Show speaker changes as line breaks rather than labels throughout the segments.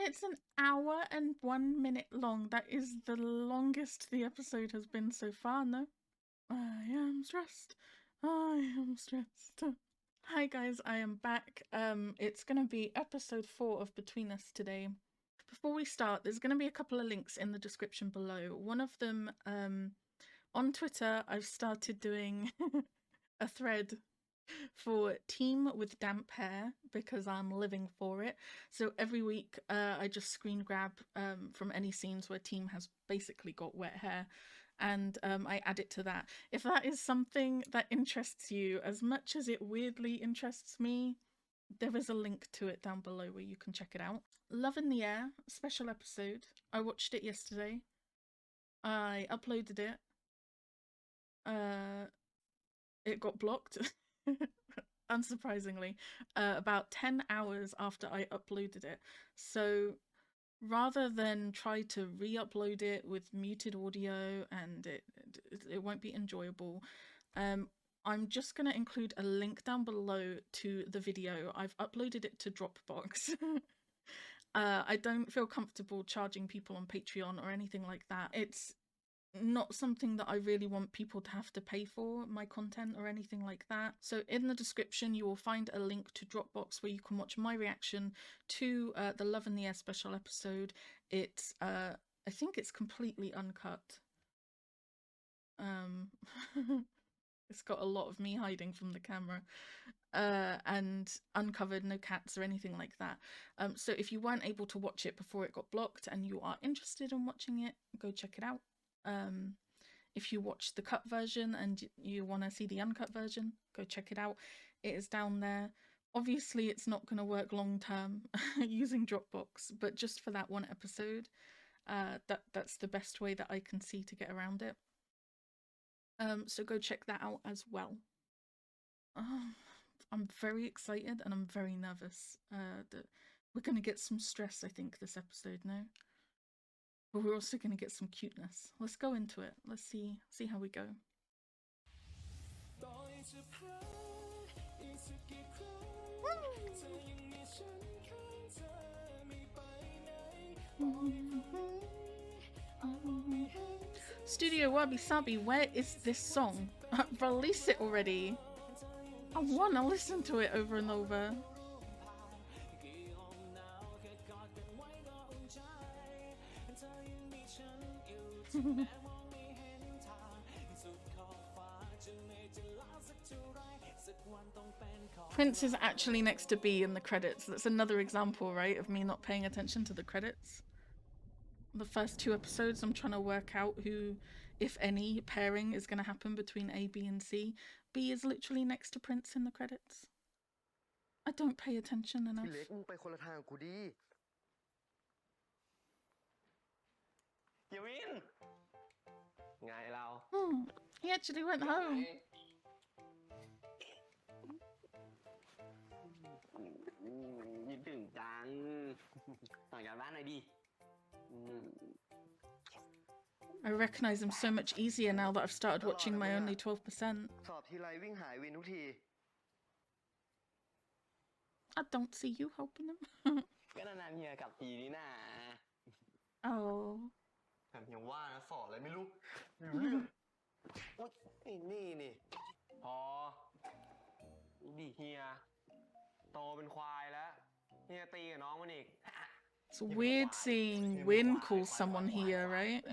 It's an hour and 1 minute long. That is the longest the episode has been so far, no? I am stressed. I am stressed. Hi guys, I am back. It's gonna be episode 4 of Between Us today. Before we start, there's gonna be a couple of links in the description below. One of them, on Twitter, I've started doing a thread for Team with damp hair because I'm living for it. So every week I just screen grab from any scenes where Team has basically got wet hair, and I add it to that. If that is something that interests you as much as it weirdly interests me, there is a link to it down below where you can check it out. Love in the Air special episode. I watched it yesterday. I uploaded it. It got blocked. Unsurprisingly, about 10 hours after I uploaded it. So rather than try to re-upload it with muted audio and it won't be enjoyable, I'm just going to include a link down below to the video. I've uploaded it to Dropbox. I don't feel comfortable charging people on Patreon or anything like that. It's not something that I really want people to have to pay for my content or anything like that. So in the description you will find a link to Dropbox where you can watch my reaction to the Love in the Air special episode. It's I think it's completely uncut. It's got a lot of me hiding from the camera, and uncovered, no cats or anything like that. So if you weren't able to watch it before it got blocked and you are interested in watching it, go check it out. If you watch the cut version and you want to see the uncut version, go check it out. It is down there. Obviously it's not going to work long term using Dropbox, but just for that one episode, that's the best way that I can see to get around it. So go check that out as well. I'm very excited and I'm very nervous that we're going to get some stress, I think, this episode now. But we're also going to get some cuteness. Let's go into it. Let's see how we go. Studio Wabi Sabi, where is this song? Release it already. I want to listen to it over and over. Prince is actually next to B in the credits. That's another example, right, of me not paying attention to the credits. The first 2 episodes I'm trying to work out who, if any, pairing is going to happen between A, B and C. B is literally next to Prince in the credits. I don't pay attention enough. He actually went home. I recognize him so much easier now that I've started watching my only 12%. I don't see you helping him. Oh. It's weird seeing Win call someone here, right?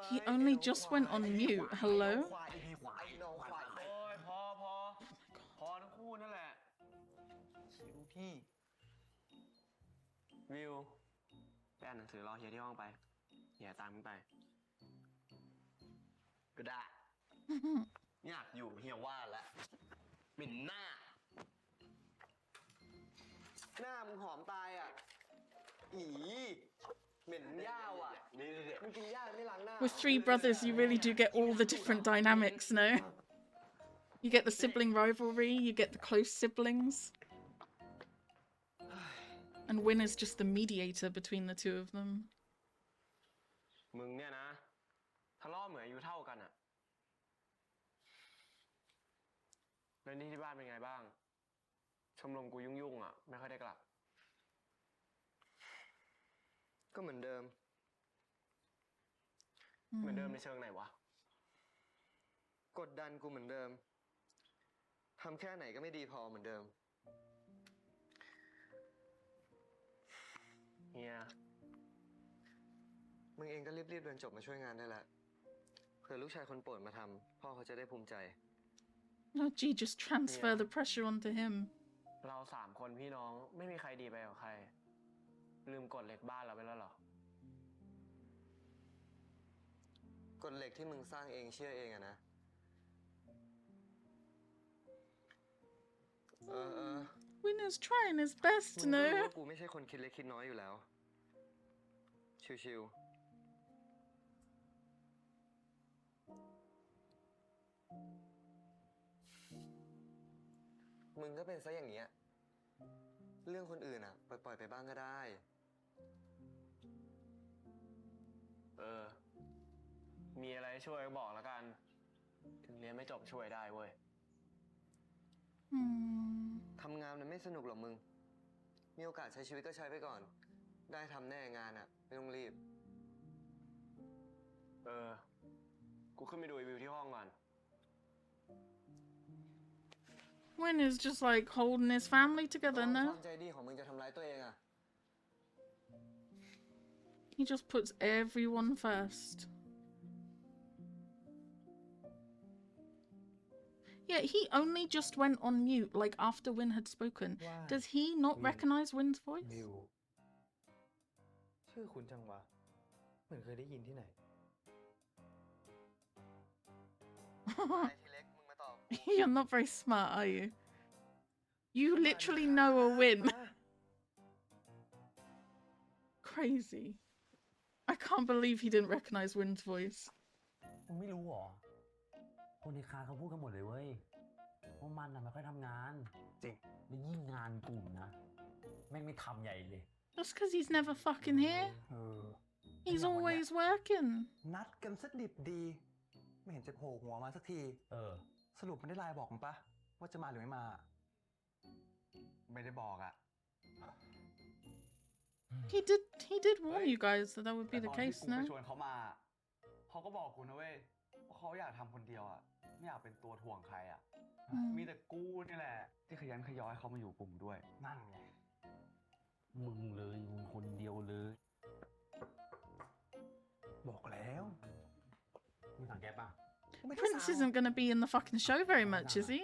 He only just went on mute. Hello? With 3 brothers, you really do get all the different dynamics, no? You get the sibling rivalry, you get the close siblings. And Win is just the mediator between the 2 of them.
ยุเท่ากันอะแล้วนี่ที่บ้านเป็นไงบ้างชมรมกูยุ่งๆอะไม่ค่อยได้กลับ
ก็เหมือนเดิม
เหมือนเดิมในเชิงไหนวะ
กดดันกูเหมือนเดิมทำแค่ไหนก็ไม่ดีพอเหมือนเดิม
เฮีย
มึงเองก็รีบๆเรียนจบมาช่วยงานได้ละเผื่อลูกชายคนโปรดมาทำพ่อเขาจะได้ภูมิใจ
Oh, gee, just transfer the pressure onto him.
เรา3 คนพี่น้องไม่มีใครดีไปกว่าใครลืมกฎเหล็กบ้านเราไปแล้วหรอก
กฎเหล็กที่มึงสร้างเองเชื่อเองอะนะ
Win is trying his best,
มึงรู้
no?
ว่ากูไม่ใช่คนคิดเล็กคิดน้อยอยู่แล้วชิวๆมึงก็เป็นซะอย่างเงี้ยเรื่องคนอื่นอะปล่อยไปบ้างก็ได้
มีอะไรช่วยก็บอกแล้วกันถึงเรียนไม่จบช่วยได้เว้ย
ทำงานมันไม่สนุกหรอกมึงมีโอกาสใช้ชีวิตก็ใช้ไปก่อนได้ทำแน่งานอะไม่ต้องรีบ
กูขึ้นไปดูวิวที่ห้องก่อน
Win is just like holding his family together,
ค
no?
วามใจดีของมึงจะทำร้ายตัวเองอะ
He just puts everyone first. Yeah, he only just went on mute, like after Win had spoken. Does he not recognize Win's voice?
บิวชื่อคุณจังวะเหมือนเคยได้ยินที่ไหน
ทีเล็กมึงมาตอบ
You're not very smart, are you? You literally know a Win. Crazy. I can't believe he didn't recognize Win's voice.
มึงไม่รู้หรอคนในคาเขาพูดกันหมดเลยเว้ยว่ามันน่ะไม่ค่อยทำงาน
จริง
แล้วยิ่งงานกลุ่มนะแม่งไม่ทำใหญ่เลย
That's because he's never fucking here.
วัน
He's
เนี้ย
always working.
นัดกันสักดิบดี ไม่เห็นจะโผล่หัวมาสักที สรุปมันได้ไลน์บอกมันปะว่าจะมาหรือไม่มา ไม่ได้บอกอะ
He did warn you guys that would be the
แต่ตอนที่
case,
กูไป
no?
ชวนเขามาเขาก็บอกกูนะเว้ยว่าเขาอยากทำคนเดียวอะไม่อยากเป็นตัวถ่วงใครอะมีแต่กูนี่แหละ ที่ขยันขยอให้เขามาอยู่กลุ่มด้วย นั่นไง
มึงเลยมึงคนเดียวเลย
บอกแล้ว
มึงสังเกตป่ะ
Prince isn't gonna be in the fucking show very much, is he?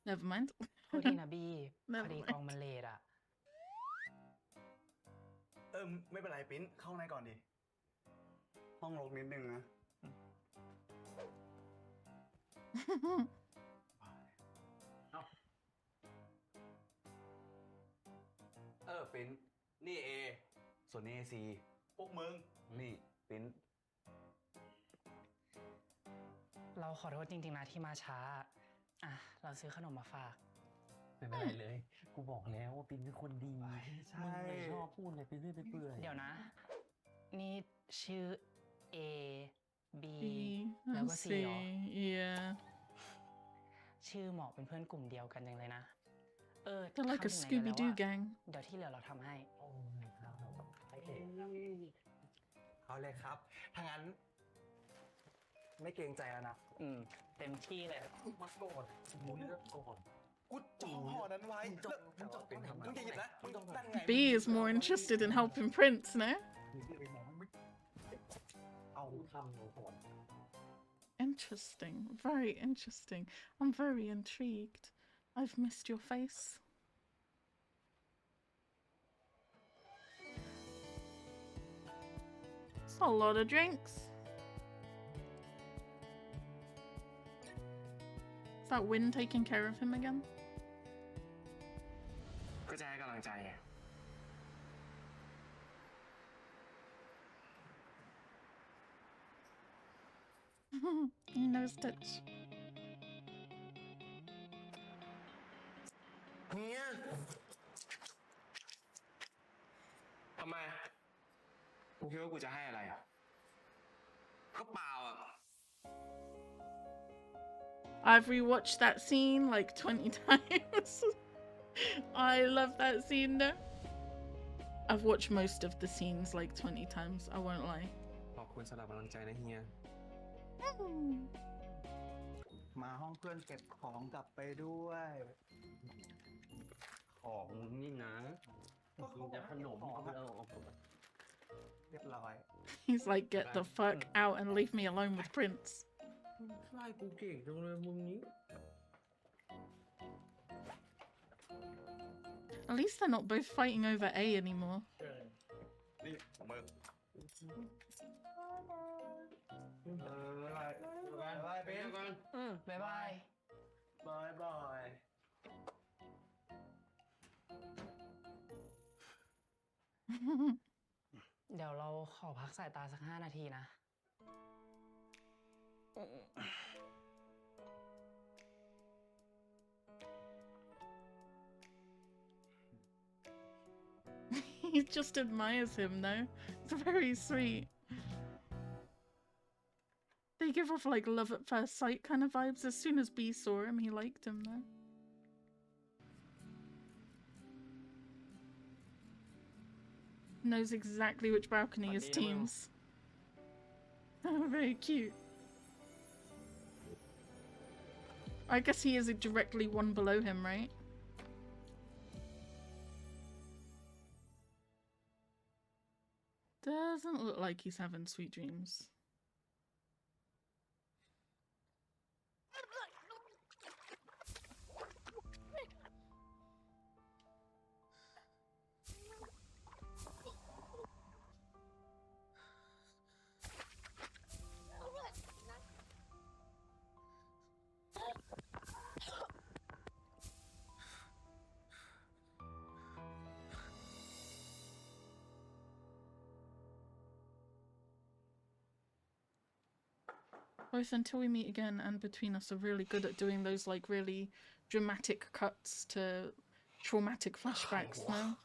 Never mind.
โทษทีนะบี้
ไม่
พอดี
เป็นไร
กองมันเลทอะ
ไม่เป็นไรปิ้นเข้าในก่อนดิ ห้องรกนิดนึงนะ ปิ้นนี่เอส่วนนี้ซีพวกมึง นี่ปิ้น
เราขอโทษจริงๆนะที่มาช้า อ่ะ เราซื้อขนมมาฝาก
ไม่เป็นไรเลย กูบอกแล้วว่าปินเป็นคนดี
ใช่
มึงเลยชอบพูดอะไรไปเรื่อยไปเปื่อย
เดี๋ยวนะ นี่ชื่อ A B
B
แล้ว
and
ก็ C
C.
เหรอ
Yeah.
ชื่อเหมาะเป็นเพื่อนกลุ่มเดียวกันจังเลยนะ
They're like a
ทำถึงไหนกันแล้ว
Scooby-Doo
อะ
gang.
เดี๋ยวที่เหลือเราทำให้
โอ้ยครับไอ้เด็ก
เอาเลยครับ ถ้างั้น ไม่เกรงใจแล้วนะ
เต็มที่เลย
มาโกรธมึงเลือกโกรธ
กูจองห่อนั้นไว้
มึงจองเป็นทำไม
มึงอย่าหยิบนะมึงนั่นไง
B is more interested in helping Prince, no?
เอา
ทำโกรธ
Interesting. Very interesting. I'm very intrigued. I've missed your face. It's a lot of drinks. Is that Win taking care of him again?
ก็จะให้กำลังใจไง
He knows touch.
เฮีย
ทำไมกูคิดว่ากูจะให้อะไรอ่ะ
ก็เปล่าอ่ะ
I've rewatched that scene like 20 times. I love that scene though. I've watched most of the scenes like 20 times, I won't lie.
ขอบคุณสำหรับกำลังใจนะเฮีย
มาห้องเพื่อนเก็บของกลับไปด้วย
ของมึงนี่นะมึงจะขนมเอาไปเอา
เรียบร้อย
He's like, get the fuck out and leave me alone with Prince.
ไล่กูเก่งจังเลยมึงนี้
At least they're not both fighting over A anymore.
รีบออกมา
บายเป็น
บ๊ายบาย
บายบาย
เดี๋ยวเราขอพักสายตาสัก5 นาทีนะ
He just admires him though. It's very sweet. They give off like love at first sight kind of vibes. As soon as B saw him, he liked him though. Knows exactly which balcony his team's. Very cute. I guess he is directly one below him, right? Doesn't look like he's having sweet dreams. Both Until We Meet Again and Between Us are really good at doing those like really dramatic cuts to traumatic flashbacks now.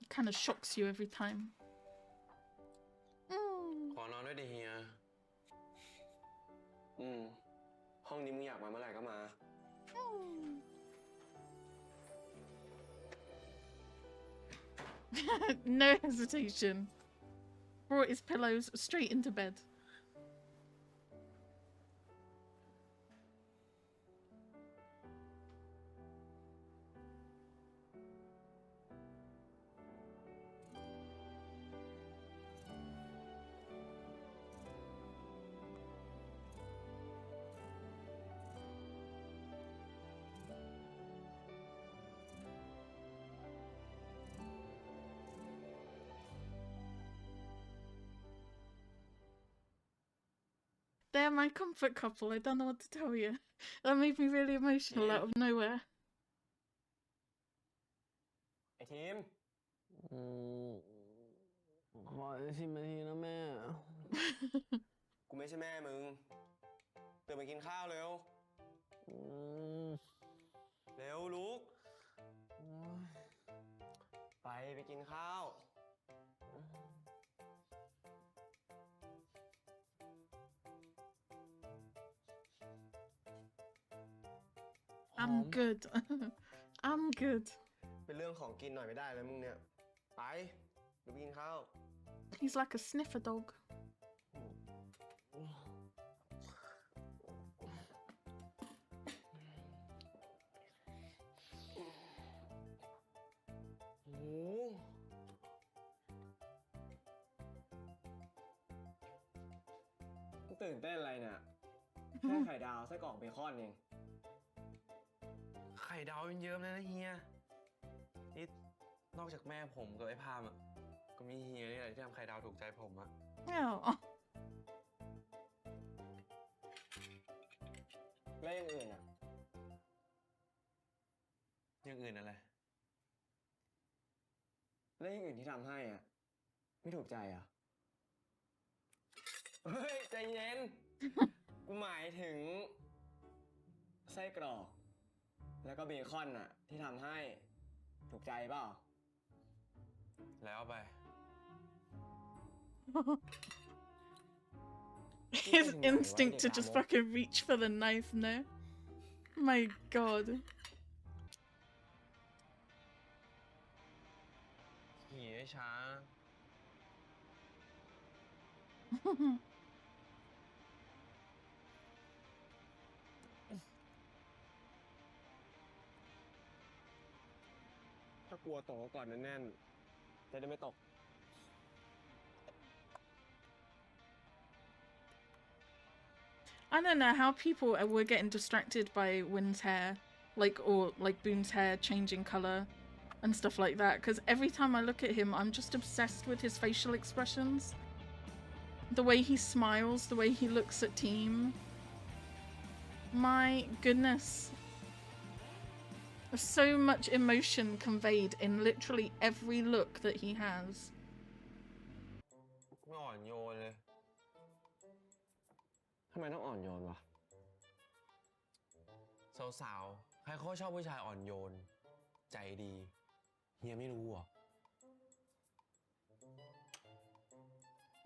It kind of shocks you every time.
ขอนอนด้วยดิเฮีย
ห้องนี้มึงอยากมาเมื่อไหร่ก็มา
No hesitation. Brought his pillows straight into bed. They're my comfort couple, I don't know what to tell you. That made me really emotional out of nowhere.
ไอ้ทีม
ขอ10 นาทีนะแม่
กูไม่ใช่แม่มึง ตื่นไปกินข้าวเร็ว เร็วลุก ไปกินข้าว
I'm good. I'm good.
เป็นเรื่องของกินหน่อยไม่ได้เลยมึงเนี่ย ไปเดี๋ยวไปกินข้าว
He's like a sniffer dog.
โอ้โหมึงตื่นเต้นอะไรเนี่ย แค่ไข่ดาวไส้กรอกเบคอนเอง
ไข่ดาวเยิ้มๆเลยนะเฮีย นี่นอกจากแม่ผมกับไอ้พามอ่ะ ก็มีเฮียนี่แหละที่ทำไข่ดาวถูกใจผมอ่ะ
Oh.
แล้วอย่างอื่นอ่ะ
อย่างอื่นอะไร
แล้วอย่างอื่นที่ทำให้อ่ะ ไม่ถูกใจอ่ะ เฮ้ย ใจเย็น กูหมายถึง ไส้กรอก แล้วก็เบคอนอ่ะ ที่ทำให้ถูกใจเปล่า
แล้วไป
His instinct to just fucking reach for the knife, no? My god.
หนีให้ช้า ถ้ากลัวตกก็กอดแน่นๆจะได้ไม่ตก
I don't know how people were getting distracted by Wynn's hair, or Boone's hair changing color and stuff like that, because every time I look at him, I'm just obsessed with his facial expressions. The way he smiles, the way he looks at team. My goodness. So much emotion conveyed in literally every look that he has.
ไม่อ่อนโยนเลย ทำไมต้องอ่อนโยนวะ สาวๆ ใครเขาชอบผู้ชายอ่อนโยน ใจดี เฮียไม่รู้เหรอ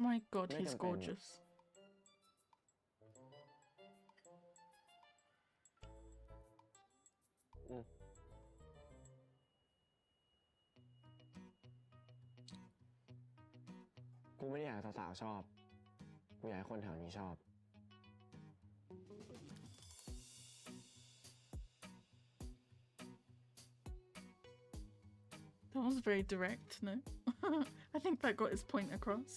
My god,
Make
he's
him
gorgeous.
กูไม่ได้อยากให้สาวๆชอบ กูอยากให้คนแถวนี้ชอบ
That was very direct, no? I think that got his point across.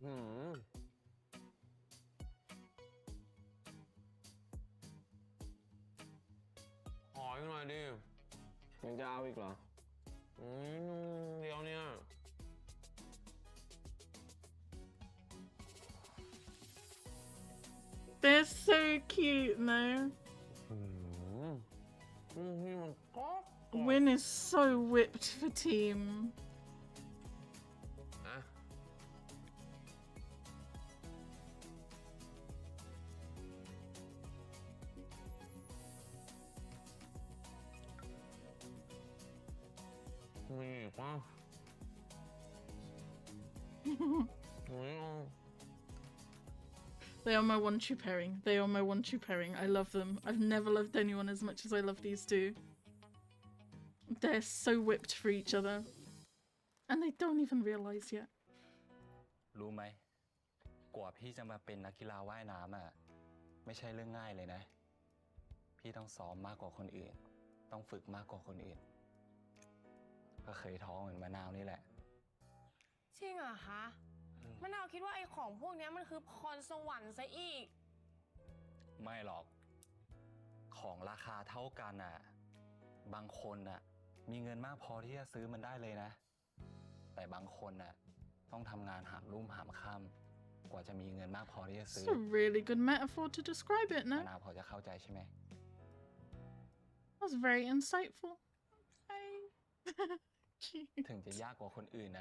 หืมขออีกหน่อยดิ ยังจะเอาอีกเหรอ เดี๋ยวเนี่ย
They're so cute, no?
นี่มันก็
Wynn is so whipped for team.
อ่ะ มีอีกป่ะไม่เอา
They are my one-two pairing. They are my one-two pairing. I love them. I've never loved anyone as much as I love these two. They're so whipped for each other. And they don't even realize yet.
รู้ไหมกว่าพี่จะมาเป็นนักกีฬาว่ายน้ำไม่ใช่เรื่องง่ายเลยนะ พี่ต้องซ้อมมากกว่าคนอื่น ต้องฝึกมากกว่าคนอื่น ก็เคยท้องเหมือนมะนาวนี่แหละ
จริงเหรอคะ มะนาวคิดว่าไอ้ของพวกนี้มันคือพรสวรรค์ซะอีก
ไม่หรอก ของราคาเท่ากันบางคนมีเงินมากพอที่จะซื้อมันได้เลยนะ แต่บางคนต้องทำงานหามรุ่มหามค่ำกว่าจะมีเงินมากพอที่จะซื้อ
It's a really good metaphor to describe it, no?
มะนาวพอจะเข้าใจใช่ไหม
That's very insightful. Cute.
ถึงจะยากกว่าคนอื่น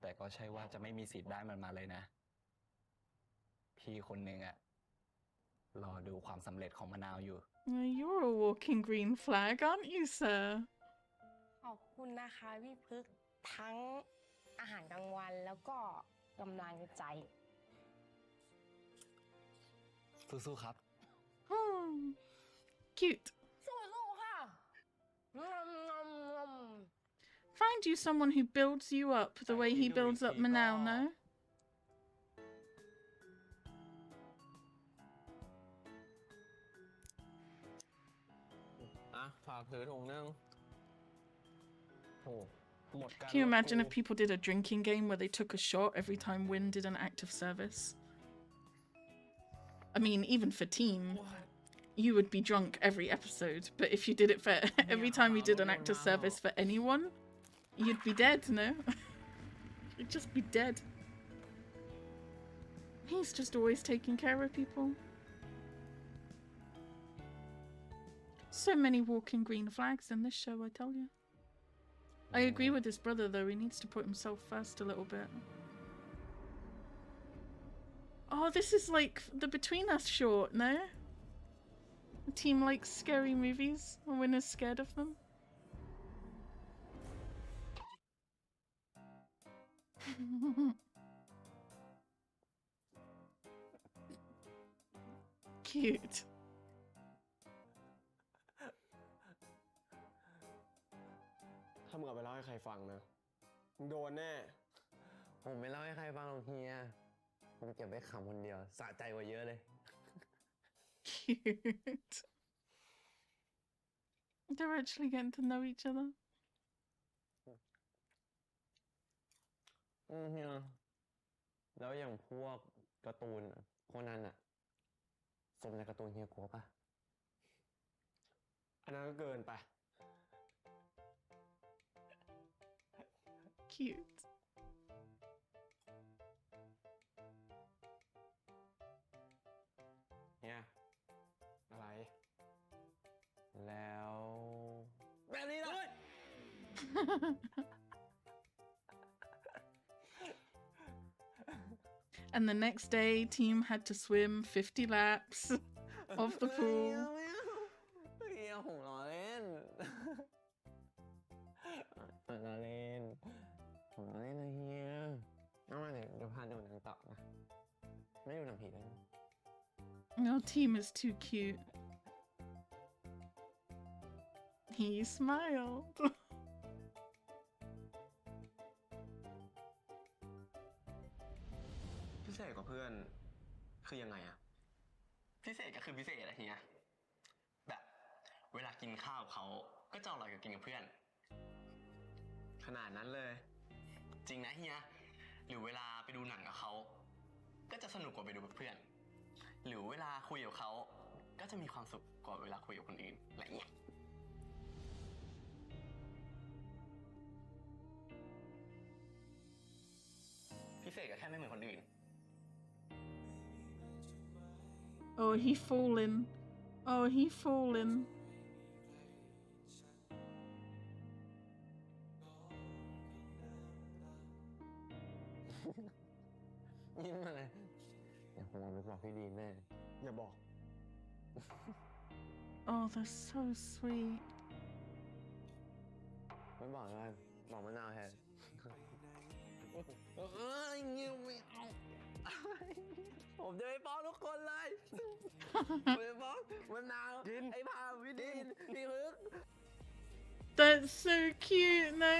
แต่ก็ใช่ว่าจะไม่มีสิทธิ์ได้มันมาเลยนะ พี่คนหนึ่งรอดูความสำเร็จของมะนาวอยู่
You're a walking green flag, aren't you, sir?
ขอบคุณนะคะพี่พึกษ์ทั้งอาหารกลางวันแล้วก็กำลังใจ
สู้ๆครับ
Cute.
สู้ๆค่ะ
Find you someone who builds you up the way he builds up Manal, no?
อ่ะ ฝากถือถุงนึงโอ้หมดกัน
Can you imagine if people did a drinking game where they took a shot every time Wynn did an act of service? I mean, even for team, you would be drunk every episode, but if you did it for every time you did an act of service for anyone, you'd be dead, no? You'd just be dead. He's just always taking care of people. So many walking green flags in this show, I tell you. I agree with his brother, though. He needs to put himself first a little bit. Oh, this is like the Between Us short, no? The team likes scary movies. Wynn is scared of them. Cute.
ถ้ามึงเอาไปเล่าให้ใครฟังนะ มึงโดนแน่
ผมไม่เล่าให้ใครฟังหรอกเฮีย ผมเก็บไว้ขำคนเดียว สะใจกว่าเยอะเลย
Cute. They're actually getting to know each other.
เฮีย แล้วอย่างพวกการ์ตูนโคนันอะสมในการ์ตูนเฮียกลัวปะ
อันนั้นก็เกินไป
Cute.
เฮีย
อะไร
แล้ว แบบนี้เลย
And the next day, team had to swim 50 laps of the pool.
เฮียผมล้อเล่น ล้อเล่น ผมล้อเล่นนะเฮีย เอามาเดี๋ยวพาดูหนังต่อนะ ไม่ดูหนังผีแล้ว
Your team is too cute. He smiled.
พิเศษกว่าเพื่อน คือยังไงอะ
พิเศษก็คือพิเศษอะเฮีย แบบ เวลากินข้าวกับเขาก็จะอร่อยกว่ากินกับเพื่อน
ขนาดนั้นเลย
จริงนะเฮีย หรือเวลาไปดูหนังกับเขาก็จะสนุกกว่าไปดูกับเพื่อน หรือเวลาคุยกับเขาก็จะมีความสุขกว่าเวลาคุยกับคนอื่นอะไรเงี้ย พิเศษก็แค่ไม่เหมือนคนอื่น
Oh, he fallen. Oh, he fallen.
ยิ้มมาเลยเดี๋ยวผมเอาไปบอกพี่ดีแน่
อย่าบอก
Oh, they're so sweet.
ไม่บอกเลยบอกมะนาวแทนเงี้ยไม่เอาผมจะไปฟ้องทุกคนเลยผมจะฟ้องมะนาวไอ้พาพี่ดินพี่ฮึก
That's so cute, no?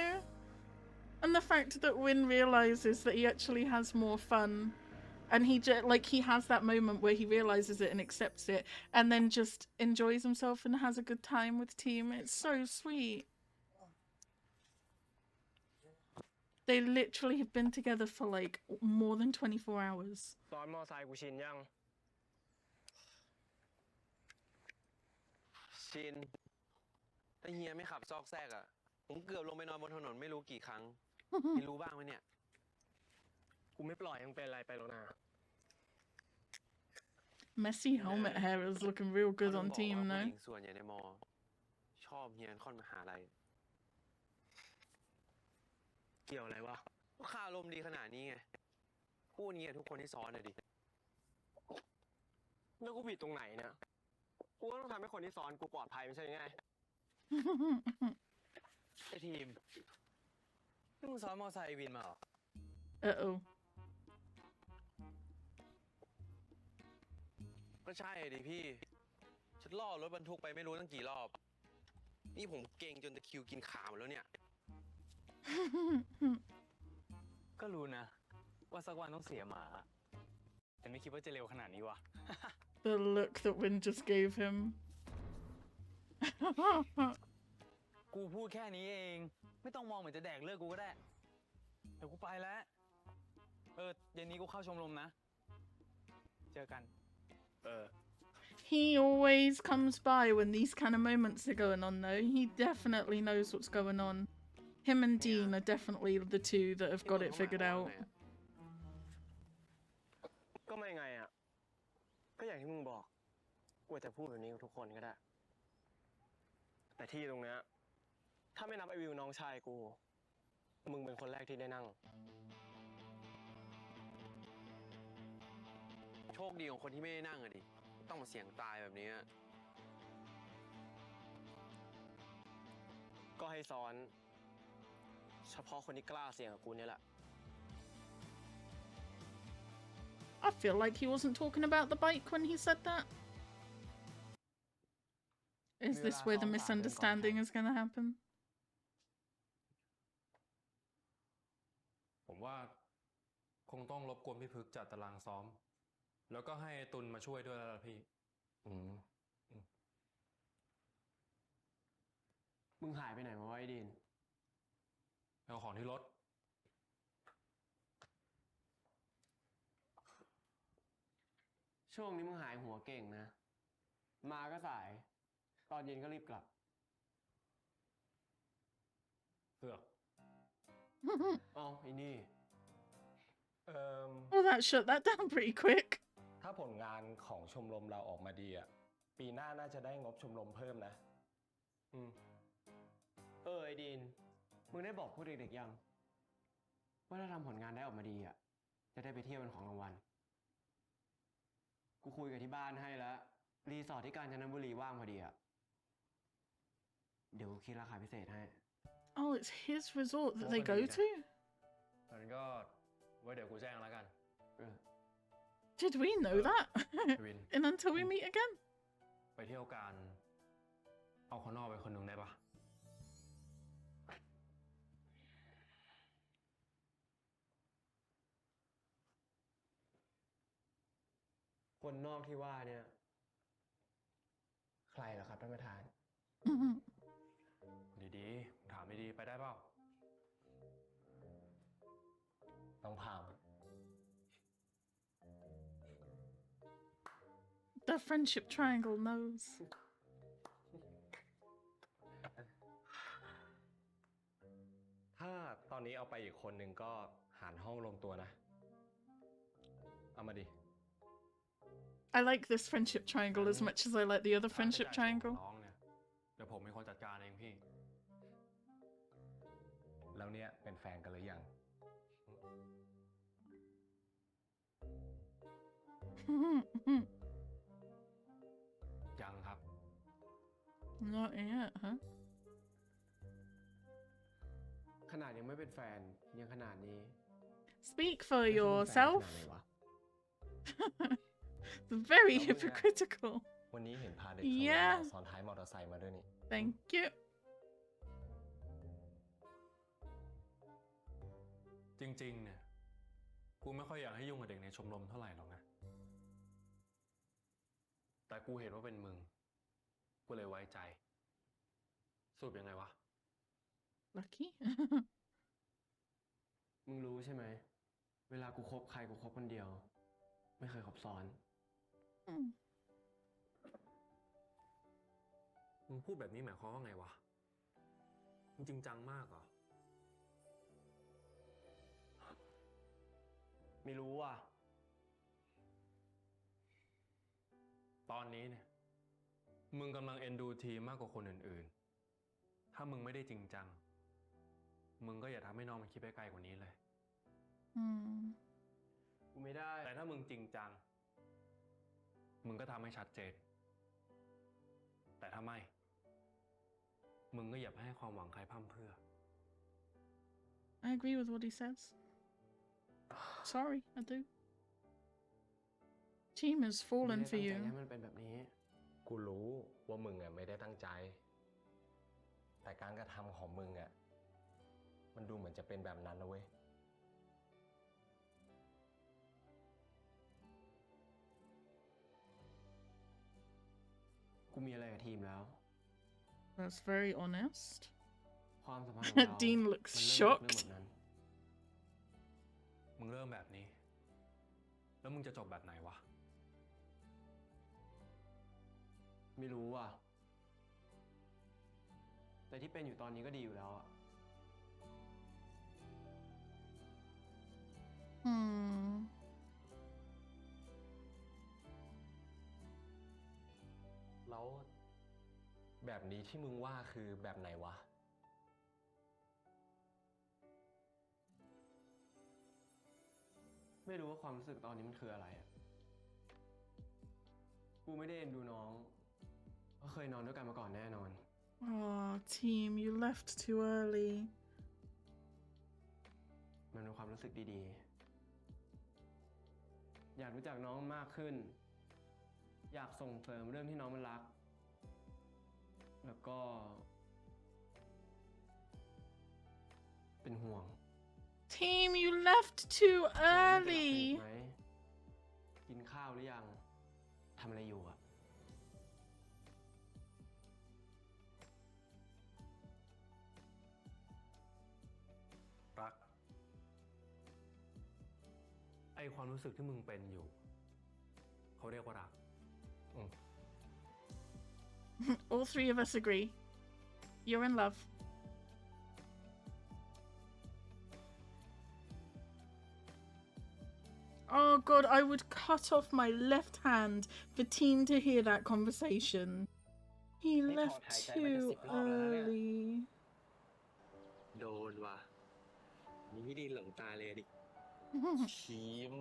And the fact that Win realizes that he actually has more fun. And he has that moment where he realizes it and accepts it. And then just enjoys himself and has a good time with team. It's so sweet. They literally have been together for like more than 24 hours.
ซ้อนมอไซค์กูชินยัง
ชินถ้าเฮียไม่ขับซอกแซกอ่ะ ผมเกือบลงไปนอนบนถนนไม่รู้กี่ครั้ง ไม่รู้บ้างไหมเนี่ย
กูไม่ปล่อยให้มึงเป็นอะไรไปแล้วนะ
Messy helmet hair is looking real good on
เขาถึงบอก
team,
ว่า
no?
ผู้หญิงส่วนใหญ่ในมอ ชอบเฮียนค่อนมหาลัย
เกี่ยวอะไรวะ
ก็ข้าอารมณ์ดีขนาดนี้ไง พูดอย่างนี้กับทุกคนที่ซ้อนเลยดิ
แล้วกูผิดตรงไหนเนี่ย กูก็ต้องทำให้คนที่ซ้อนกูปลอดภัยไม่ใช่ไง
ไอทีมนี่มึงซ้อนมอไซค์วินมาเหรอ
Uh-oh.
ก็ใช่ดิพี่ ฉันล่อรถบรรทุกไปไม่รู้ตั้งกี่รอบ นี่ผมเก่งจนตะคริวกินขาหมดแล้วเนี่ย
ก็รู้นะ ว่าสักวันต้องเสียหมา แต่ไม่คิดว่าจะเร็วขนาดนี้วะ
The look that Win just gave him.
กูพูดแค่นี้เอง ไม่ต้องมองเหมือนจะแดกเลิกกูก็ได้ เดี๋ยวกูไปแล้ว เย็นนี้กูเข้าชมรมนะ เจอกัน
He always comes by when these kind of moments are going on, though. He definitely knows what's going on. Him and Dean are definitely the two that have got it figured out.
ก็ไม่ไงอ่ะ ก็อย่างที่มึงบอก กูอาจจะพูดแบบนี้กับทุกคนก็ได้ แต่ที่ตรงเนี้ย ถ้าไม่นับไอวิวน้องชายกู มึงเป็นคนแรกที่ได้นั่ง
โชคดีของคนที่ไม่ได้นั่งอะดิ ต้องมาเสี่ยงตายแบบนี้
ก็ให้ซ้อน เฉพาะคนที่กล้าเสี่ยงกับกูเนี่ยแหละ
I feel like he wasn't talking about the bike when he said that. Is this where the misunderstanding is gonna happen?
ผมว่าคงต้องรบกวนพี่พึกจัดตารางซ้อม แล้วก็ให้ตุลมาช่วยด้วยแล้วล่ะพี่
มึงหายไปไหนมาไว้ดิน
เอาของที่รถ
ช่วงนี้มึงหายหัวเก่งนะ มาก็สาย ตอนเย็นก็รีบกลับ
เสือก
เอาไอ้นี่
Well, that shut that down pretty quick.
ถ้าผลงานของชมรมเราออกมาดีอ่ะ ปีหน้าน่าจะได้งบชมรมเพิ่มนะ
ไอ้ดิน มึงได้บอกพวกเด็กๆยัง ว่าถ้าทำผลงานได้ออกมาดีอ่ะ จะได้ไปเที่ยวเป็นของรางวัล กูคุยกับที่บ้านให้แล้ว รีสอร์ทที่กาญจนบุรีว่างพอดีอ่ะ เดี๋ยวกูคิดราคาพิเศษให้
Oh, it's his resort that they go to?
งั้นก็ไว้เดี๋ยวกูแจ้งแล้วกัน
Did we know that?
Win.
And until we meet again?
ไปเที่ยวกัน เอาคนนอกไปคนหนึ่งได้ปะ
คนนอกที่ว่าเนี่ย ใครเหรอครับท่านประธาน
ดีๆ ถามดีๆ ไปได้เปล่า
ต้องผ่าน
The friendship triangle knows.
ถ้าตอนนี้เอาไปอีกคนหนึ่งก็หารห้องลงตัวนะ เอามาดิ
I like this friendship triangle as much as I like the other friendship
ค่าใช้จ่ายของ
triangle.
น้องเนี่ย เดี๋ยวผมเป็นคนจัดการเองพี่
แล้วเนี่ยเป็นแฟนกันหรือยัง
ยังครับ
Not yet, huh?
ขนาดยังไม่เป็นแฟน ยังขนาดนี้
Speak for
แล้วจะเป็นแฟน
yourself.
ขนาดไหนวะ
Very
Oh, yeah.
hypocritical.
วันนี้เห็นพาเด็กชมรม
Yeah.
เราซ้อนท้ายมอเตอร์ไซค์มาด้วยนี่
Thank you.
จริงๆ เนี่ย กูไม่ค่อยอยากให้ยุ่งกับเด็กในชมรมเท่าไหร่หรอกนะ แต่กูเห็นว่าเป็นมึง กูเลยไว้ใจ สรุปยังไงวะ
Lucky.
มึงรู้ใช่ไหม เวลากูคบใครกูคบคนเดียว ไม่เคยคบซ้อน
Hmm.
มึงพูดแบบนี้หมายความว่าไงวะ มึงจริงจังมากเหรอ
ไม่รู้ว่ะ
ตอนนี้เนี่ย มึงกำลังเอ็นดูทีมมากกว่าคนอื่นๆ ถ้ามึงไม่ได้จริงจัง มึงก็อย่าทำให้น้องมันคิดไปไกลกว่านี้เลย
Hmm.
กูไม่ได้
แต่ถ้ามึงจริงจัง มึงก็ทำให้ชัดเจน แต่ถ้าไม่ มึงก็อย่าไปให้ความหวังใครพร่ำเพรื่อ
I agree with what he says. Sorry, I do. Team has
กูไม่
fallen
ได้
for
ตั้งใจ
you.
ให้มันเป็นแบบนี้
กูรู้ว่ามึงอ่ะไม่ได้ตั้งใจ แต่การกระทำของมึงอ่ะ มันดูเหมือนจะเป็นแบบนั้นนะเว้ย
กูมีอะไรกับทีมแล้ว
That's very honest.
ความสัมพันธ์ของเรา
Dean looks
มันเริ่มจากเรื่อง
shocked.
แบบนั้น
มึงเริ่มแบบนี้ แล้วมึงจะจบแบบไหนวะ
ไม่รู้ว่ะ แต่ที่เป็นอยู่ตอนนี้ก็ดีอยู่แล้วอะ
Hmm.
แล้วแบบนี้ที่มึงว่าคือแบบไหนวะ
ไม่รู้ว่าความรู้สึกตอนนี้มันคืออะไรอะกูไม่ได้เอ็นดูน้องเพราะเคยนอนด้วยกันมาก่อนแน่นอน
Oh, team, you left too early.
มันเป็นความรู้สึกดีๆ อยากรู้จักน้องมากขึ้น อยากส่งเสริมเรื่องที่น้องมันรัก แล้วก็ เป็นห่วง
Team, you left too
น้องไม่เป็นหลับสนิท
early.
ไหม กินข้าวหรือยัง ทำอะไรอยู่อะ
รัก ไอความรู้สึกที่มึงเป็นอยู่ เขาเรียกว่ารัก
All three of us agree. You're in love. Oh god, I would cut off my left hand for Team to hear that conversation. He left too early.
โดนว่ะนี่พี่ดีหลงตาเลยดิ ทีม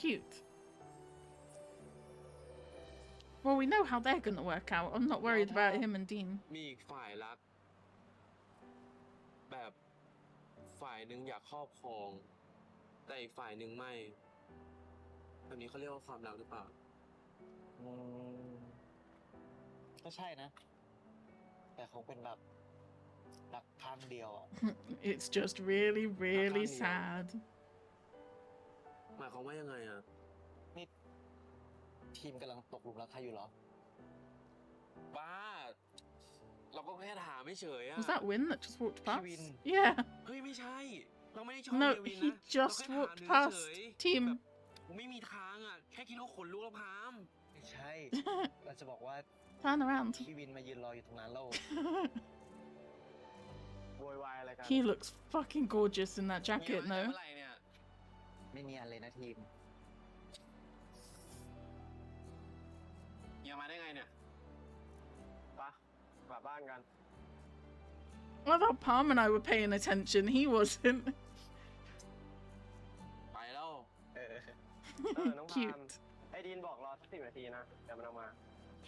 Cute. Well, we know how they're gonna work out. I'm not worried about him and Dean.
มีอีกฝ่ายรัก แบบฝ่ายหนึ่งอยากครอบครอง แต่อีกฝ่ายหนึ่งไม่ แบบนี้เขาเรียกว่าความรักหรือเปล่า
ก็ใช่นะ แต่คงเป็นแบบรักครั้งเดียวอ่ะ
It's just really, really sad.
หมายความว่ายังไงอ่ะ
นี่ทีมกำลังตกหลุมรักใครอยู่เหรอ
บ้า เราก็แค่ถามไม่เฉยอ่ะ
Was that Win that just walked past?
Kevin.
Yeah.
เฮ้ยไม่ใช่ เราไม่ได้ชอบ
No,
เดวิน
he
นะ
just
เราแค่ถาม
walked
ดู
past
เฉยๆ
Team.
แบบผมไม่มีทางอ่ะ แค่คิดว่าขนลุกแล้วพาม
ไม่ใช่ เราจะบอกว่า
Turn around.
พี่วินมายืนรออยู่ตรงนั้นแล้ว
โวยวายอะไรกัน
He looks fucking gorgeous in that
มี
jacket,
มาตั้งแต่
no?
เมื่อไหร่เนี่ย
ไม่เนียนเลยนะทีม
ยังมาได้ไงเนี่ย
ปะกลับบ้านกัน
I thought Palm and I were paying attention. He wasn't.
ไปแล้ว
น้องพาม
Cute.
ไอ้ดีนบอกรอสัก10 นาทีนะ เดี๋ยวมันเอามา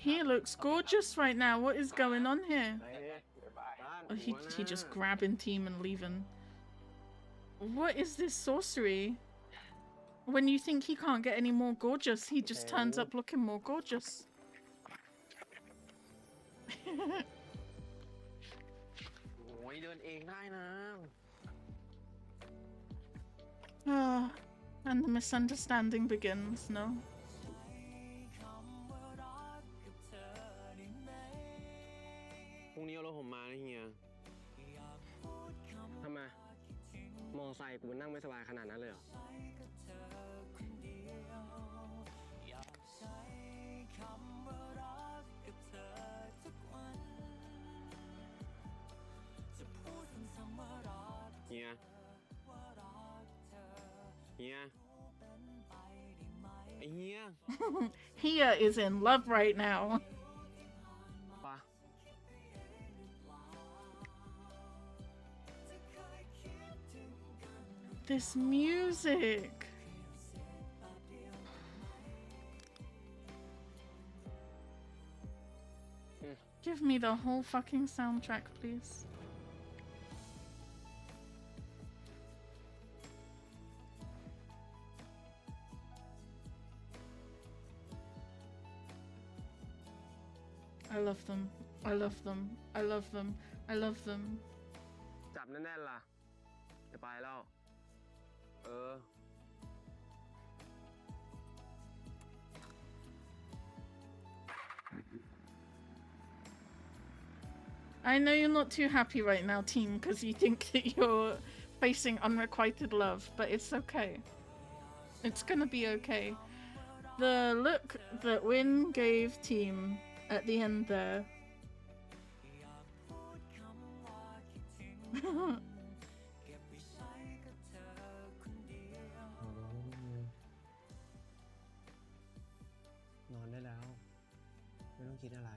He looks gorgeous right now. What is going on here?
เฮ้ยบ๊ายบาย
Oh, he just grabbing Team and leaving. What is this sorcery? When you think he can't get any more gorgeous, he just turns up looking more gorgeous. And the misunderstanding begins, no?
พรุ่งนี้เอารถผมมานะเฮีย ทำไม มอไซค์กูนั่งไม่สบายขนาดนั้นเลยเหรอ เฮีย เฮีย ไอ้เฮีย
Hia is in love right now.
ปะ
This music. Give me the whole fucking soundtrack, please. I love them. I love them. I love them. I love them.
จับแน่นๆล่ะ จะไปแล้ว เออ
I know you're not too happy right now, team, because you think that you're facing unrequited love, but it's okay. It's gonna be okay. The look that Win gave team at the end there.
นอนได้แล้ว ไม่ต้องคิดอะไร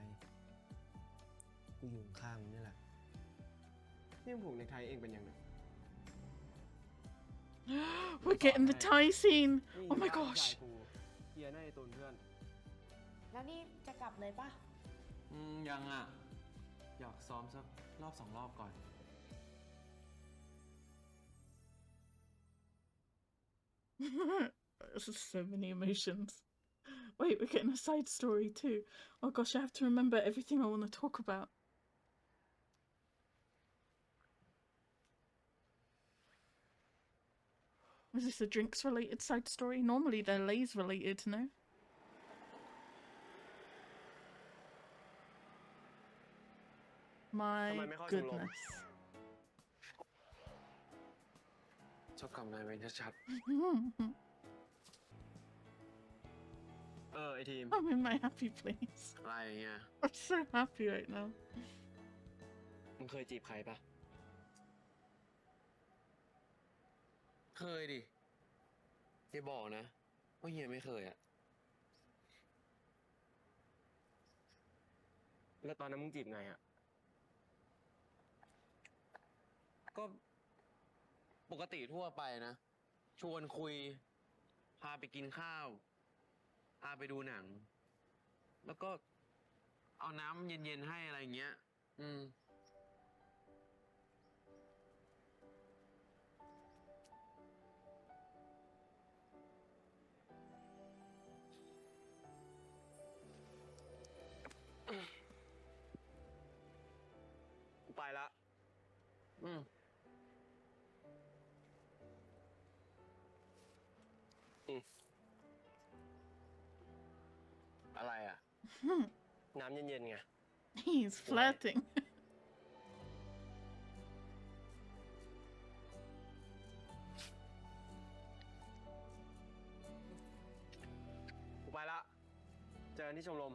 กูอยู่ข้างมึงนี่แหละนี่ผูกในไทยเองเป็นยังไง
We're getting the Thai scene. Oh my gosh.
เฮียน่าจะตูนเพื่อน
แล้วนี่จะกลับเลยปะ
ยังอ่ะ อยากซ้อมสักรอบ2 รอบก่อน
So many emotions. Wait, we're getting a side story too. Oh gosh, I have to remember everything I want to talk about. Is this a drinks related side story? Normally they're Lays related, no? My
ทำไมไม่เข้าชมรม
goodness.
ชอบกำนายเวรชัด
ไอทีม
I'm in my happy place.
ๆอะไรเงี้ย
I'm so happy right now.
มึงเคยจีบใครปะ
เคยดิอย่าบอกนะว่าเฮียไม่เคยอ่ะ
แล้วตอนนั้นมึงจีบไงอะ
ก็ปกติทั่วไปนะ ชวนคุย พาไปกินข้าว พาไปดูหนัง แล้วก็เอาน้ำเย็นๆให้อะไรอย่างเงี้ย
กูไปละ
อะไรอ่ะ
น้ำเย็นๆไง
He's flirting.
กูไปละ เจอกันที่ชมรม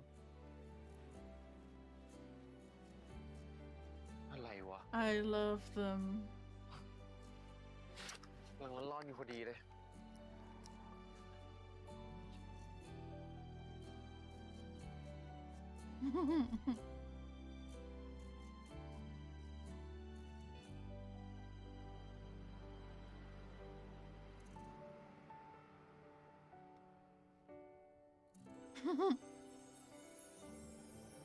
อะไรวะ
I love them.
กำลังร้อนๆอยู่พอดีเลย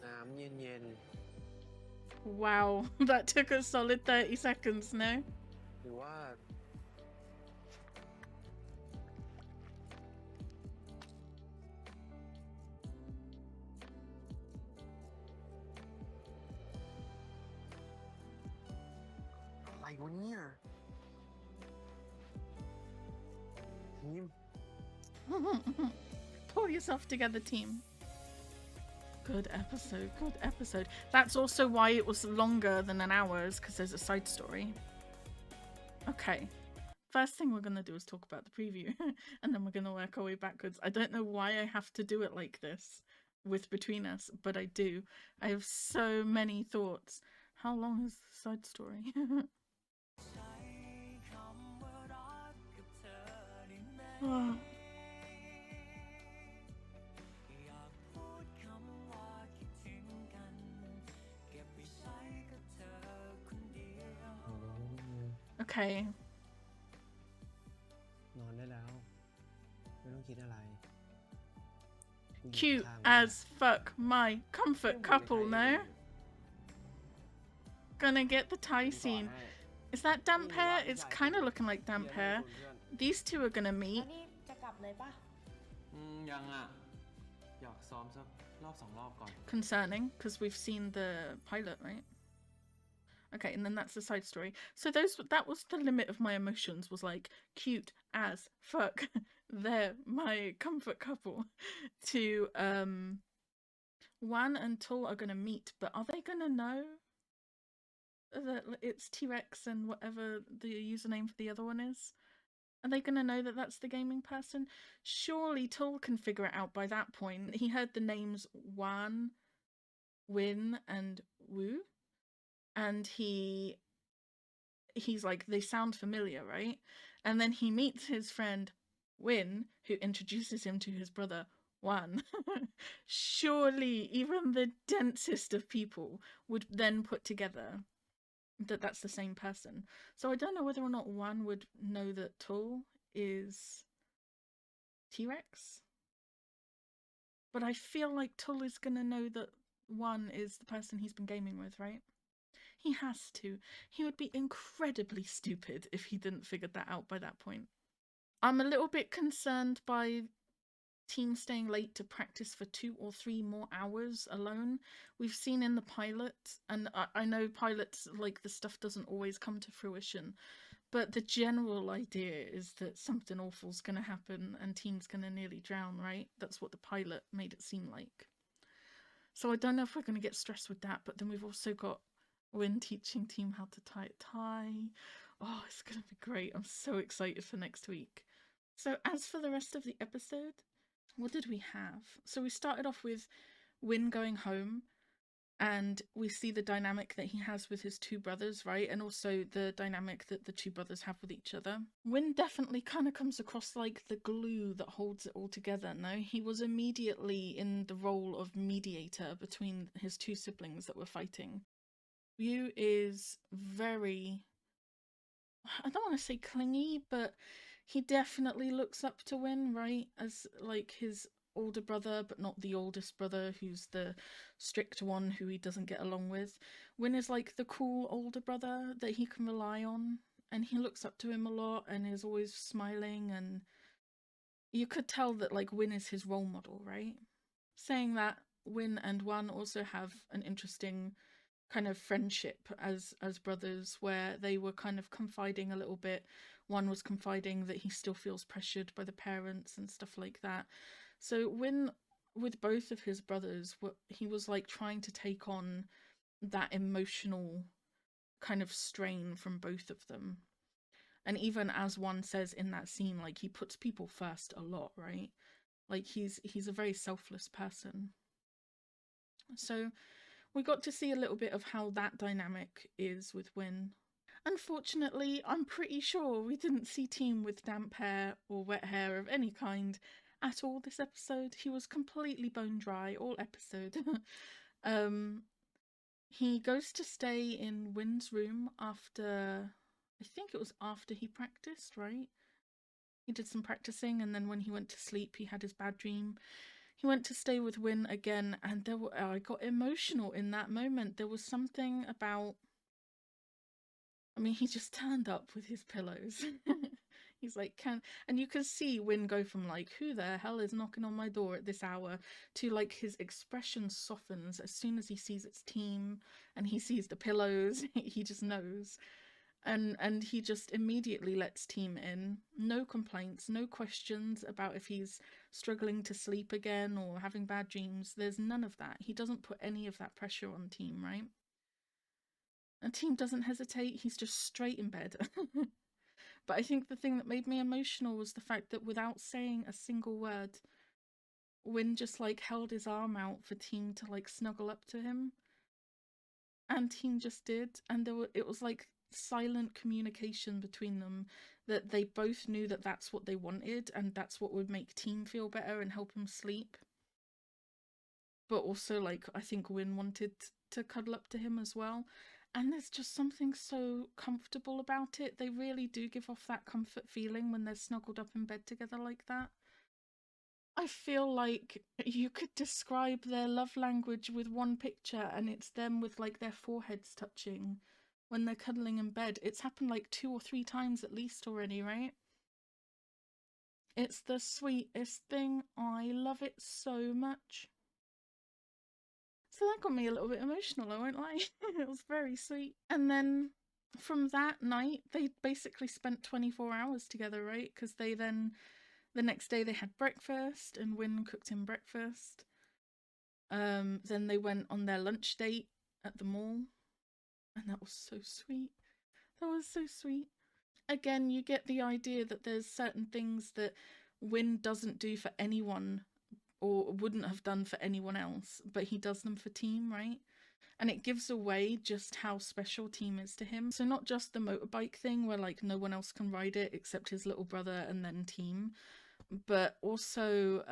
น้ำเย็น
Wow, that took a solid 30 seconds, no?
ๆหรือว่า อะไรวะเนี่ยทีม
Pull yourself together, team. Good episode, good episode. That's also why it was longer than an hour, is because there's a side story. Okay. First thing we're going to do is talk about the preview, and then we're going to work our way backwards. I don't know why I have to do it like this with Between Us, but I do. I have so many thoughts. How long is the side story? Oh. Okay.
นอนได้แล้ว ไม่ต้องคิดอะไร
Cute as fuck, my comfort couple, no? Gonna get the tie scene. Is that damp hair? It's kind of looking like damp hair. These two are gonna
แล้ว
meet.
นี่จะกลับเลยปะ
ยังอ่ะ อยากซ้อมสักรอบ2 รอบก่อน
Concerning, because we've seen the pilot, right? Okay, and then that's the side story. So that was the limit of my emotions, was like cute as fuck. They're my comfort couple. To Wan and Tul are gonna meet, but are they gonna know that it's T-Rex and whatever the username for the other one is? Are they gonna know that that's the gaming person? Surely Tul can figure it out by that point. He heard the names Wan, Win, and Wu. And he's like, they sound familiar, right? And then he meets his friend Win, who introduces him to his brother Wan. Surely even the densest of people would then put together that that's the same person. So I don't know whether or not Wan would know that Tul is T-Rex. But I feel like Tul is gonna know that Wan is the person he's been gaming with, right? He has to. He would be incredibly stupid if he didn't figure that out by that point. I'm a little bit concerned by Team staying late to practice for 2 or 3 more hours alone. We've seen in the pilot, and I know pilots, like, the stuff doesn't always come to fruition, but the general idea is that something awful's gonna happen and Team's gonna nearly drown, right? That's what the pilot made it seem like. So I don't know if we're gonna get stressed with that, but then we've also got Win teaching Team how to tie a tie. Oh, it's gonna be great. I'm so excited for next week. So as for the rest of the episode, what did we have? So we started off with Win going home, and we see the dynamic that he has with his 2 brothers, right? And also the dynamic that the 2 brothers have with each other. Win definitely kind of comes across like the glue that holds it all together, no? He was immediately in the role of mediator between his 2 siblings that were fighting. Yu is very, I don't want to say clingy, but he definitely looks up to Win, right? As like his older brother, but not the oldest brother, who's the strict one who he doesn't get along with. Win is like the cool older brother that he can rely on, and he looks up to him a lot and is always smiling, and you could tell that like Win is his role model, right? Saying that, Win and Wan also have an interesting kind of friendship as brothers, where they were kind of confiding a little bit. One was confiding that he still feels pressured by the parents and stuff like that. So Win, with both of his brothers, he was like trying to take on that emotional kind of strain from both of them. And even as one says in that scene, like, he puts people first a lot, right? Like, he's a very selfless person. So we got to see a little bit of how that dynamic is with Win. Unfortunately, I'm pretty sure we didn't see Team with damp hair or wet hair of any kind at all this episode. He was completely bone dry all episode. He goes to stay in Win's room after, I think it was after he practiced, right? He did some practicing, and then when he went to sleep, he had his bad dream. He went to stay with Win again, and I got emotional in that moment. There was something about, I mean, he just turned up with his pillows. He's like, and you can see Win go from like, who the hell is knocking on my door at this hour, to like his expression softens as soon as he sees its team and he sees the pillows. He just knows. And he just immediately lets Team in. No complaints, no questions about if he's struggling to sleep again or having bad dreams. There's none of that. He doesn't put any of that pressure on Team, right? And Team doesn't hesitate. He's just straight in bed. But I think the thing that made me emotional was the fact that without saying a single word, Win just like held his arm out for Team to like snuggle up to him. And Team just did. And it was like silent communication between them, that they both knew that that's what they wanted and that's what would make Team feel better and help him sleep. But also, like, I think Win wanted to cuddle up to him as well. And there's just something so comfortable about it. They really do give off that comfort feeling when they're snuggled up in bed together like that. I feel like you could describe their love language with one picture, and it's them with like their foreheads touching when they're cuddling in bed. It's happened like 2 or 3 times at least already, right? It's the sweetest thing. I love it so much. So that got me a little bit emotional, I won't lie. It was very sweet. And then from that night, they basically spent 24 hours together, right? Because they then, the next day they had breakfast and Win cooked him breakfast. Then they went on their lunch date at the mall. And that was so sweet. That was so sweet. Again, you get the idea that there's certain things that Win doesn't do for anyone or wouldn't have done for anyone else, but he does them for Team, right? And it gives away just how special Team is to him. So not just the motorbike thing where like no one else can ride it except his little brother and then Team, but also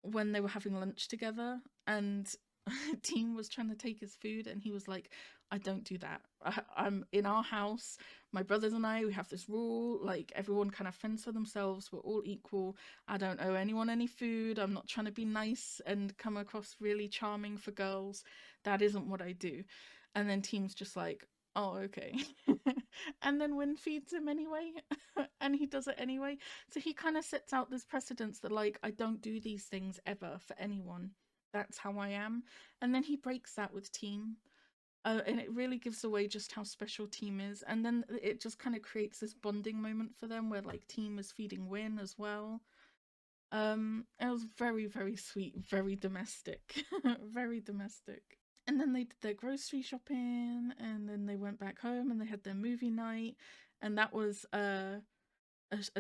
when they were having lunch together and Team was trying to take his food and he was like, I don't do that. I'm in our house, my brothers and I, we have this rule, like everyone kind of fends for themselves, we're all equal, I don't owe anyone any food, I'm not trying to be nice and come across really charming for girls, that isn't what I do. And then Team's just like, oh, okay. And then Win feeds him anyway. and he does it anyway. So he kind of sets out this precedence that, like, I don't do these things ever for anyone. That's how I am. And then he breaks that with Team. And it really gives away just how special Team is. And then it just kind of creates this bonding moment for them where, like, Team is feeding Win as well. It was very, very sweet, very domestic, very domestic. And then they did their grocery shopping, and then they went back home and they had their movie night. And that was a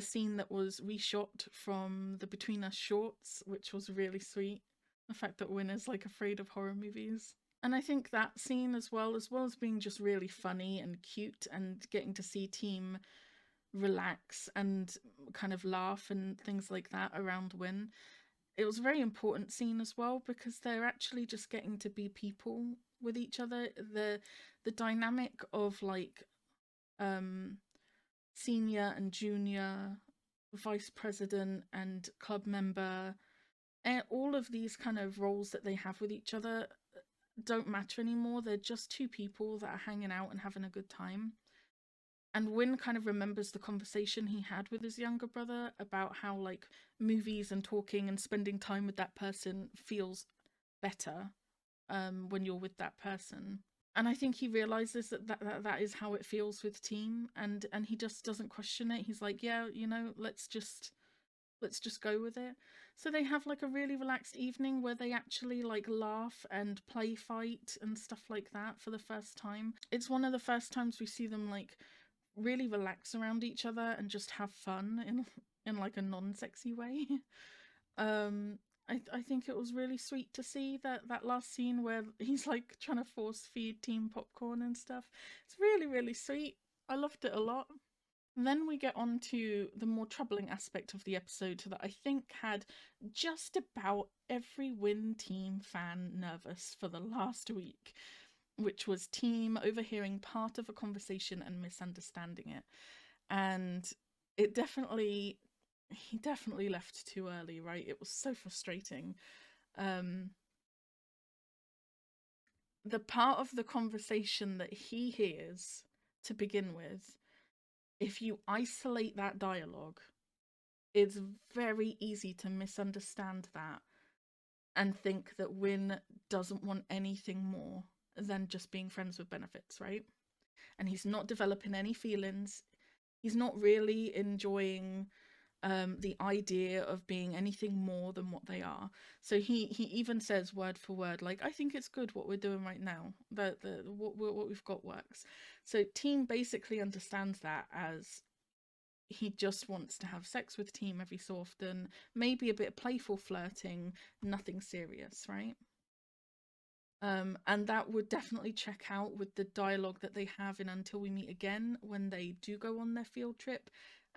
scene that was reshot from the Between Us shorts, which was really sweet. The fact that Win is, like, afraid of horror movies. And I think that scene as well as being just really funny and cute and getting to see Team relax and kind of laugh and things like that around Win. It was a very important scene as well because they're actually just getting to be people with each other. The dynamic of, like, senior and junior, vice president and club member, and all of these kind of roles that they have with each other don't matter anymore. They're just two people that are hanging out and having a good time. And Win kind of remembers the conversation he had with his younger brother about how, like, movies and talking and spending time with that person feels better when you're with that person. And I think he realizes that is how it feels with Team, and he just doesn't question it. He's like, yeah, you know, let's just go with it. So they have, like, a really relaxed evening where they actually, like, laugh and play fight and stuff like that for the first time. It's one of the first times we see them, like, really relax around each other and just have fun in like a non-sexy way. I think it was really sweet to see that last scene where he's, like, trying to force feed Team popcorn and stuff. It's really, really sweet. I loved it a lot. Then we get on to the more troubling aspect of the episode that I think had just about every Win Team fan nervous for the last week, which was Team overhearing part of a conversation and misunderstanding it. And he definitely left too early, right? It was so frustrating. The part of the conversation that he hears to begin with, if you isolate that dialogue, it's very easy to misunderstand that and think that Win doesn't want anything more than just being friends with benefits, right? And he's not developing any feelings. He's not really enjoying the idea of being anything more than what they are. So he even says word for word, like, I think it's good what we're doing right now. What we've got works. So Team basically understands that as he just wants to have sex with Team every so often, maybe a bit of playful flirting, nothing serious, right? And that would definitely check out with the dialogue that they have in Until We Meet Again when they do go on their field trip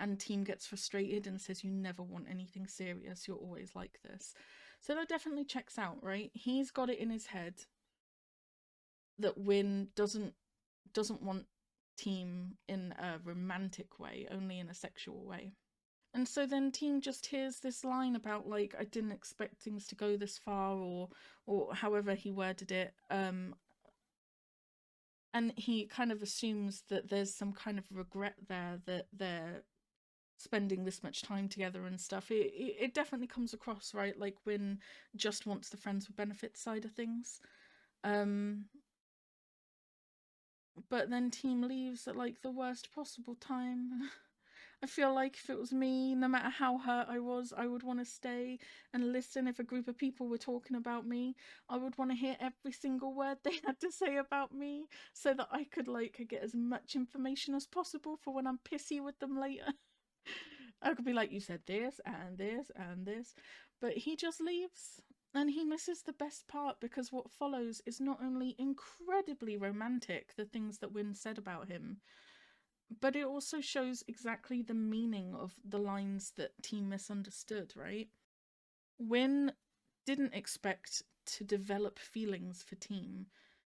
and Team gets frustrated and says, you never want anything serious, you're always like this. So that definitely checks out, right? He's got it in his head that Win doesn't want Team in a romantic way, only in a sexual way. And so then Team just hears this line about, like, I didn't expect things to go this far, or however he worded it. And he kind of assumes that there's some kind of regret there that they're spending this much time together and stuff. It definitely comes across, right? Like, Win just wants the friends with benefits side of things. But then Team leaves at, like, the worst possible time. I feel like if it was me, no matter how hurt I was, I would want to stay and listen. If a group of people were talking about me, I would want to hear every single word they had to say about me so that I could, like, get as much information as possible for when I'm pissy with them later. I could be like, you said this and this and this. But he just leaves. And he misses the best part because what follows is not only incredibly romantic, the things that Win said about him, but it also shows exactly the meaning of the lines that Team misunderstood, right? Win didn't expect to develop feelings for Team.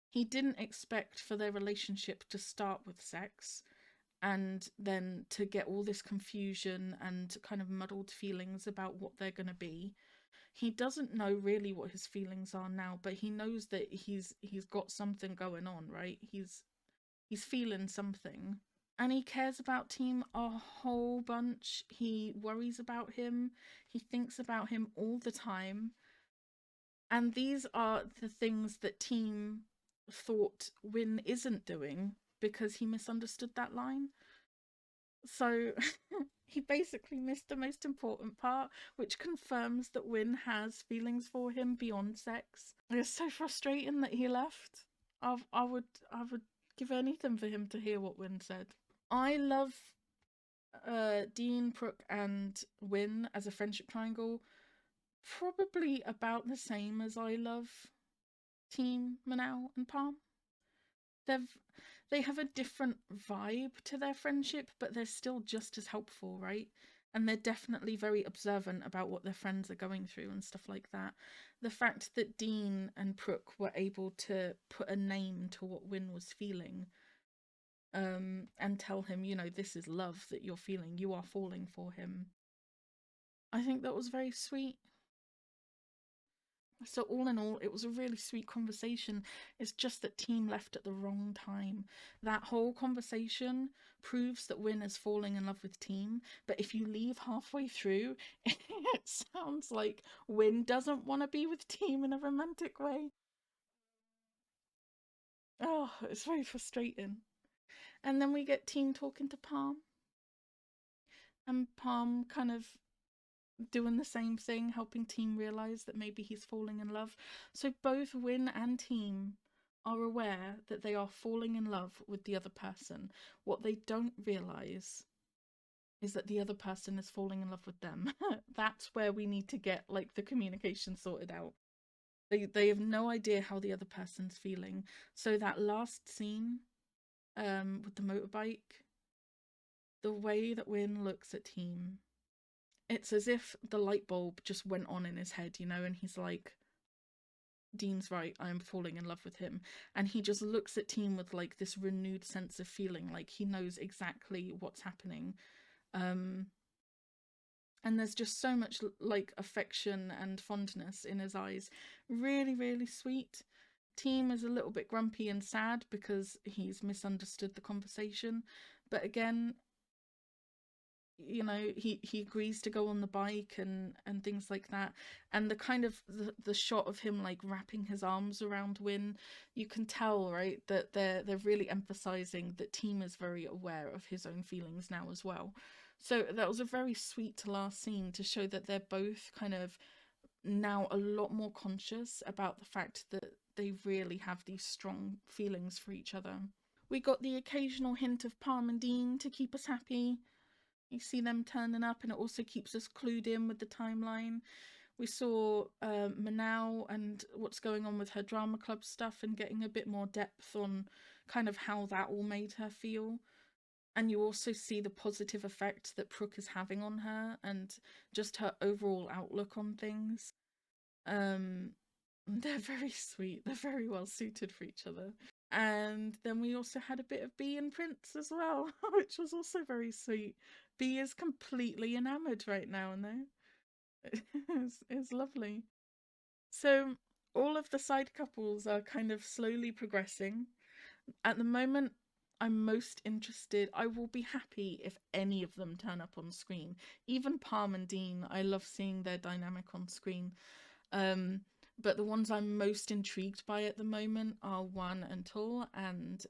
He didn't expect for their relationship to start with sex and then to get all this confusion and kind of muddled feelings about what they're going to be. He doesn't know really what his feelings are now, but he knows that he's got something going on, right? He's feeling something. And he cares about Team a whole bunch. He worries about him. He thinks about him all the time. And these are the things that Team thought Win isn't doing because he misunderstood that line. So he basically missed the most important part, which confirms that Win has feelings for him beyond sex. It's so frustrating that he left. I would give anything for him to hear what Win said. I love Dean, Brooke, and Win as a friendship triangle probably about the same as I love Team Manal and Palm. They have a different vibe to their friendship, but they're still just as helpful, right? And they're definitely very observant about what their friends are going through and stuff like that. The fact that Dean and Brooke were able to put a name to what Win was feeling, and tell him, you know, this is love that you're feeling, you are falling for him. I think that was very sweet. So all in all, it was a really sweet conversation. It's just that Team left at the wrong time. That whole conversation proves that Win is falling in love with Team, but if you leave halfway through, it sounds like Win doesn't want to be with Team in a romantic way. Oh, it's very frustrating. And then we get Team talking to Palm. And Palm kind of doing the same thing, helping Team realize that maybe he's falling in love. So both Win and Team are aware that they are falling in love with the other person. What they don't realize is that the other person is falling in love with them. That's where we need to get like the communication sorted out. They have no idea how the other person's feeling. So that last scene with the motorbike, the way that Win looks at Team, it's as if the light bulb just went on in his head, you know, and he's like, Dean's right, I'm falling in love with him. And he just looks at Team with like this renewed sense of feeling, like he knows exactly what's happening. And there's just so much like affection and fondness in his eyes. Really, really sweet. Team is a little bit grumpy and sad because he's misunderstood the conversation. But again, you know, he agrees to go on the bike and things like that. And the kind of the shot of him like wrapping his arms around Win, you can tell, right, that they're really emphasizing that Team is very aware of his own feelings now as well. So that was a very sweet last scene to show that they're both kind of now a lot more conscious about the fact that they really have these strong feelings for each other. We got the occasional hint of Palm and Dean to keep us happy. You see them turning up, and it also keeps us clued in with the timeline. We saw Manal and what's going on with her drama club stuff and getting a bit more depth on kind of how that all made her feel. And you also see the positive effect that Brooke is having on her and just her overall outlook on things. They're very sweet. They're very well suited for each other. And then we also had a bit of Bee and Prince as well, which was also very sweet. Bee is completely enamored right now, and it's lovely. So all of the side couples are kind of slowly progressing. At the moment, I'm most interested. I will be happy if any of them turn up on screen. Even Palm and Dean, I love seeing their dynamic on screen. But the ones I'm most intrigued by at the moment are Wan and Tul and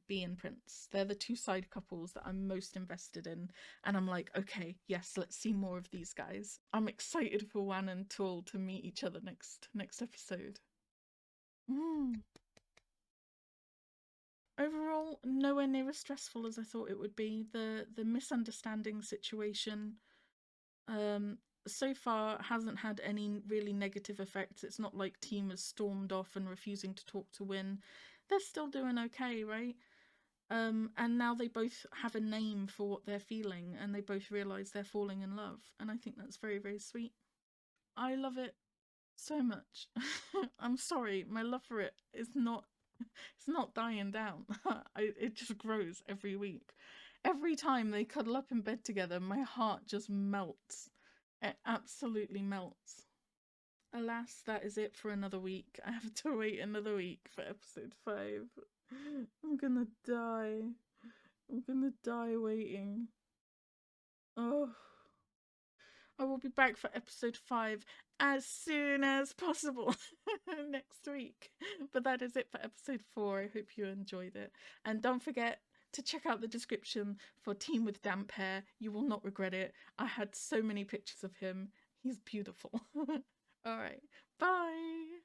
Bee and Prince. They're the two side couples that I'm most invested in. And I'm like, okay, yes, let's see more of these guys. I'm excited for Wan and Tul to meet each other next episode. Overall, nowhere near as stressful as I thought it would be. The misunderstanding situation so far hasn't had any really negative effects. It's not like Team has stormed off and refusing to talk to Win. They're still doing okay, right? And now they both have a name for what they're feeling, and they both realise they're falling in love. And I think that's very, very sweet. I love it so much. I'm sorry, my love for it is not, it's not dying down. It just grows every week. Every time they cuddle up in bed together, my heart just melts. It absolutely melts. Alas, that is it for another week. I have to wait another week for episode 5. I'm gonna die. I'm gonna die waiting. Oh. I will be back for episode 5 as soon as possible next week. But that is it for episode 4. I hope you enjoyed it. And don't forget to check out the description for Team with Damp Hair. You will not regret it. I had so many pictures of him. He's beautiful. Alright, bye!